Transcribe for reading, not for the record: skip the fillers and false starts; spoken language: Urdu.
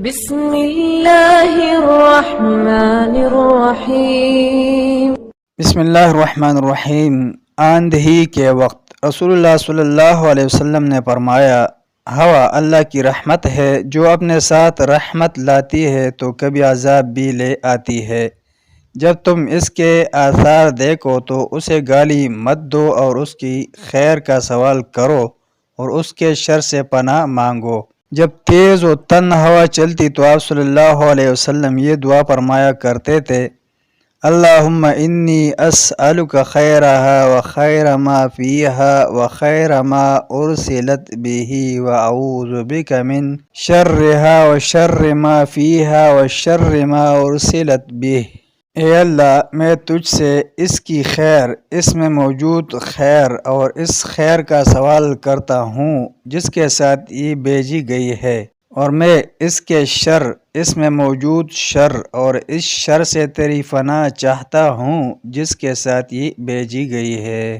بسم اللہ الرحمن الرحیم۔ بسم اللہ الرحمن الرحیم۔ آندھی کے وقت رسول اللہ صلی اللہ علیہ وسلم نے فرمایا، ہوا اللہ کی رحمت ہے، جو اپنے ساتھ رحمت لاتی ہے تو کبھی عذاب بھی لے آتی ہے۔ جب تم اس کے آثار دیکھو تو اسے گالی مت دو اور اس کی خیر کا سوال کرو اور اس کے شر سے پناہ مانگو۔ جب تیز و تند ہوا چلتی تو آپ صلی اللہ علیہ وسلم یہ دعا فرمایا کرتے تھے، اللہم انی اسألک خیرہا و خیر ما فیہا و خیر ما ارسلت بہ و اعوذ بک من شرہا و شر ما فیہا و شر ما ارسلت بہ۔ اے اللہ، میں تجھ سے اس کی خیر، اس میں موجود خیر اور اس خیر کا سوال کرتا ہوں جس کے ساتھ یہ بھیجی گئی ہے، اور میں اس کے شر، اس میں موجود شر اور اس شر سے تیری پناہ چاہتا ہوں جس کے ساتھ یہ بھیجی گئی ہے۔